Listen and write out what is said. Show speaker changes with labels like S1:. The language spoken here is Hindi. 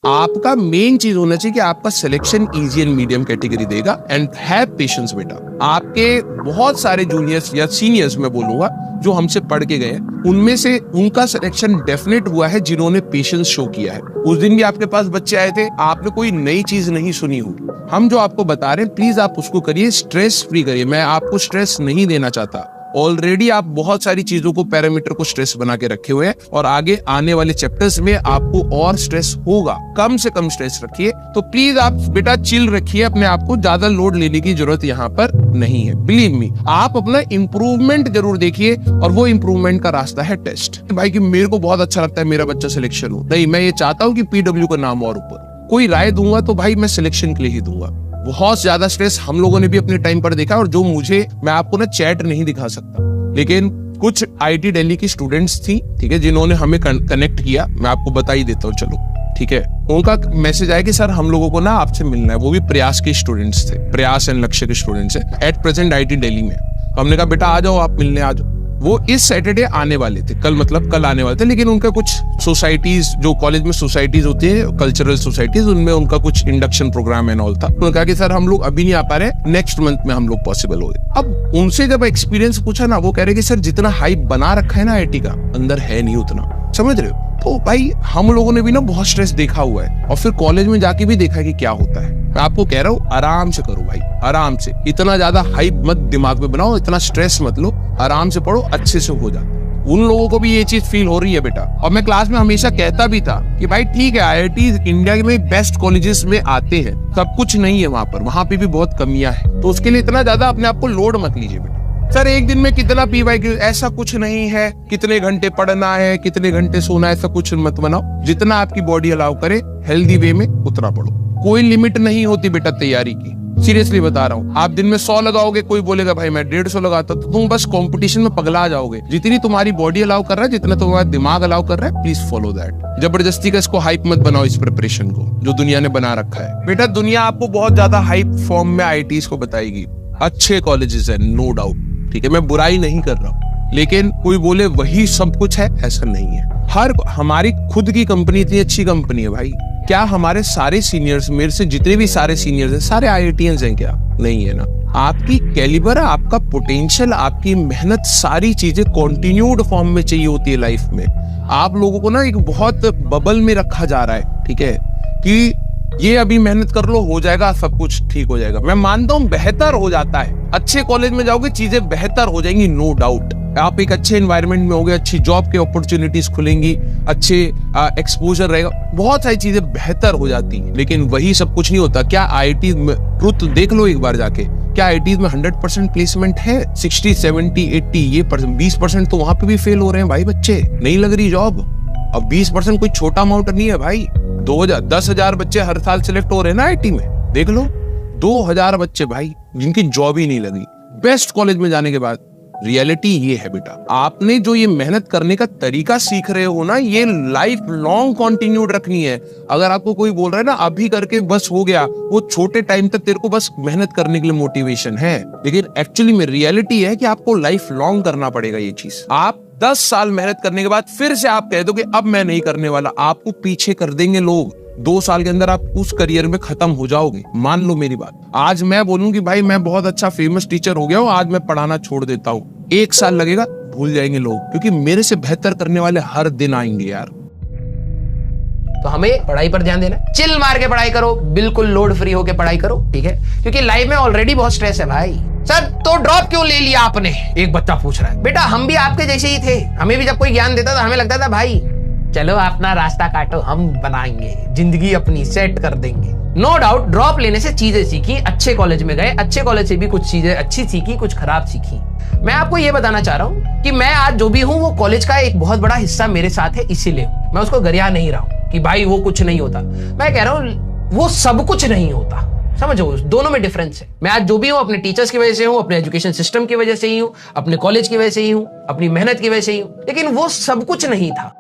S1: आपका मेन चीज होना चाहिए कि आपका selection easy and medium category देगा। एंड हैव पेशेंस बेटा। आपके बहुत सारे जूनियर्स या सीनियर्स मैं बोलूंगा जो हमसे पढ़ के गए, उनमें से उनका सिलेक्शन डेफिनेट हुआ है जिन्होंने पेशेंस शो किया है। उस दिन भी आपके पास बच्चे आए थे, आपने कोई नई चीज नहीं सुनी होगी। हम जो आपको बता रहे हैं प्लीज आप उसको करिए, स्ट्रेस फ्री करिए। मैं आपको स्ट्रेस नहीं देना चाहता। ऑलरेडी आप बहुत सारी चीजों को, पैरामीटर को स्ट्रेस बना के रखे हुए हैं और आगे आने वाले चैप्टर्स में आपको और स्ट्रेस होगा। कम से कम स्ट्रेस रखिए। तो प्लीज आप बेटा चिल रखिए अपने आप को, ज्यादा लोड लेने की जरूरत यहाँ पर नहीं है। बिलीव मी, आप अपना इंप्रूवमेंट जरूर देखिए और वो इंप्रूवमेंट का रास्ता है टेस्ट। भाई कि मेरे को बहुत अच्छा लगता है मेरा बच्चा सिलेक्शन हो, नहीं, मैं ये चाहता हूँ कि PW का नाम और ऊपर। कोई राय दूंगा तो भाई मैं सिलेक्शन के लिए ही दूंगा। बहुत ज्यादा स्ट्रेस हम लोगों ने भी अपने टाइम पर देखा, और जो मैं आपको ना चैट नहीं दिखा सकता, लेकिन कुछ IIT दिल्ली की स्टूडेंट्स थी, ठीक है, जिन्होंने हमें कनेक्ट किया। मैं आपको बता ही देता हूँ, चलो ठीक है। उनका मैसेज आया कि सर हम लोगों को ना आपसे मिलना है। वो भी प्रयास के स्टूडेंट्स थे, प्रयास एंड लक्ष्य के स्टूडेंट्स है एट प्रेजेंट IIT दिल्ली में। तो हमने कहा बेटा आ जाओ, आप मिलने आ जाओ। वो इस सैटरडे आने वाले थे, कल आने वाले थे, लेकिन उनका कुछ सोसाइटीज, जो कॉलेज में सोसाइटीज होती है, कल्चरल सोसाइटीज, उनमें उनका कुछ इंडक्शन प्रोग्राम एंड ऑल था। उन्होंने कहा कि सर हम लोग अभी नहीं आ पा रहे, नेक्स्ट मंथ में हम लोग पॉसिबल हो गए। अब उनसे जब एक्सपीरियंस पूछा ना, वो कह रहे कि सर जितना हाइप बना रखा है ना IIT का, अंदर है नहीं उतना, समझ रहे हो। तो भाई हम लोगों ने भी ना बहुत स्ट्रेस देखा हुआ है, और फिर कॉलेज में जाके भी देखा कि क्या होता है। मैं आपको कह रहा हूँ आराम से करो भाई, आराम से। इतना ज्यादा हाइप मत दिमाग में बनाओ, इतना स्ट्रेस मत लो, आराम से पढ़ो, अच्छे से हो जाता है। उन लोगों को भी ये चीज फील हो रही है बेटा। और मैं क्लास में हमेशा कहता भी था कि भाई ठीक है, IIT इंडिया में बेस्ट कॉलेजेस में आते हैं, सब कुछ नहीं है वहां पे भी बहुत कमियां हैं। तो उसके लिए इतना ज्यादा अपने आप को लोड मत लीजिए बेटा। सर एक दिन में कितना PYQ, ऐसा कुछ नहीं है। कितने घंटे पढ़ना है, कितने घंटे सोना है, ऐसा कुछ मत बनाओ। जितना आपकी बॉडी अलाउ करे हेल्दी वे में उतना पढ़ो। कोई लिमिट नहीं होती बेटा तैयारी की, सीरियसली बता रहा हूँ। आप दिन में 100 लगाओगे, कोई बोलेगा भाई मैं 150 लगाता, तो तुम बस कंपटीशन में पगला जाओगे। जितनी तुम्हारी बॉडी अलाउ कर रहा है, जितना तुम्हारा दिमाग अलाउ कर रहा है, प्लीज फॉलो दैट। जबरदस्ती का इसको हाइप मत बनाओ, इस प्रिपरेशन को जो दुनिया ने बना रखा है। बेटा दुनिया आपको बहुत ज्यादा हाइप फॉर्म में IITs को बताएगी। अच्छे कॉलेजेस है, नो डाउट, ठीक है, मैं बुराई नहीं कर रहा हूँ, लेकिन कोई बोले वही सब कुछ है, ऐसा नहीं है। हमारी खुद की कंपनी इतनी अच्छी कंपनी है भाई। क्या हमारे सारे सीनियर्स, मेरे से जितने भी सारे सीनियर्स हैं, सारे IITians हैं क्या? नहीं है ना। आपकी कैलिबर, आपका पोटेंशियल, आपकी मेहनत, सारी चीजें कॉन्टिन्यूड फॉर्म में चाहिए होती है लाइफ में। आप लोगों को ना एक बहुत बबल में रखा जा रहा है, ठीक है, कि ये अभी मेहनत कर लो, हो जाएगा, सब कुछ ठीक हो जाएगा। मैं मानता हूँ बेहतर हो जाता है, अच्छे कॉलेज में जाओगे चीजें बेहतर हो जाएंगी, नो डाउट। आप एक अच्छे एनवायरनमेंट में होगे, अच्छी जॉब के अपॉर्चुनिटीज खुलेंगी, अच्छे एक्सपोजर रहेगा, बहुत सारी चीजें बेहतर हो जाती हैं। लेकिन वही सब कुछ नहीं होता। क्या IIT में ट्रुथ देख लो एक बार जाके, क्या IIT में 100% प्लेसमेंट है? 60, 70, 80 ये 20% तो वहां पे भी फेल हो रहे हैं भाई बच्चे, नहीं लग रही जॉब। अब 20% कोई छोटा अमाउंट नहीं है भाई। 10,000 बच्चे हर साल सिलेक्ट हो रहे हैं ना IIT में, देख लो 2000 बच्चे भाई जिनकी जॉब ही नहीं लगी बेस्ट कॉलेज में जाने के बाद। रियलिटी ये है बेटा, आपने जो ये मेहनत करने का तरीका सीख रहे हो ना, ये लाइफ लॉन्ग कंटिन्यूड रखनी है। अगर आपको कोई बोल रहा है ना अभी करके बस हो गया, वो छोटे टाइम तक तेरे को बस मेहनत करने के लिए मोटिवेशन है, लेकिन एक्चुअली में रियलिटी है कि आपको लाइफ लॉन्ग करना पड़ेगा ये चीज। आप 10 साल मेहनत करने के बाद फिर से आप कह दो कि अब मैं नहीं करने वाला, आपको पीछे कर देंगे लोग। 2 साल के अंदर आप उस करियर में खत्म हो जाओगे, मान लो मेरी बात। आज मैं बोलूं कि भाई मैं बहुत अच्छा फेमस टीचर हो गया हूं, आज मैं पढ़ाना छोड़ देता हूं, 1 साल लगेगा, भूल जाएंगे लोग, क्योंकि मेरे से बेहतर करने वाले हर दिन आएंगे यार।
S2: तो हमें पढ़ाई पर ध्यान देना, चिल मार के पढ़ाई करो, बिल्कुल लोड फ्री होके पढ़ाई करो, ठीक है, क्योंकि लाइफ में ऑलरेडी बहुत स्ट्रेस है भाई। सर तो ड्रॉप क्यों ले लिया आपने, एक बच्चा पूछ रहा है। बेटा हम भी आपके जैसे ही थे, हमें भी जब कोई ज्ञान देता था हमें लगता था भाई चलो अपना रास्ता काटो, हम बनाएंगे, जिंदगी अपनी सेट कर देंगे। नो डाउट ड्रॉप लेने से चीजें सीखी, अच्छे कॉलेज में गए, अच्छे कॉलेज से भी कुछ चीजें अच्छी सीखी, कुछ खराब सीखी। मैं आपको ये बताना चाह रहा हूँ कि मैं आज जो भी हूँ वो कॉलेज का एक बहुत बड़ा हिस्सा मेरे साथ है, इसीलिए मैं उसको गरिया नहीं रहा हूँ कि भाई वो कुछ नहीं होता। मैं कह रहा हूँ वो सब कुछ नहीं होता, समझो दोनों में डिफरेंस है। मैं आज जो भी हूँ अपने टीचर्स की वजह से हूँ, अपने एजुकेशन सिस्टम की वजह से ही हूँ, अपने कॉलेज की वजह से ही हूँ, अपनी मेहनत की वजह से ही हूँ, लेकिन वो सब कुछ नहीं था।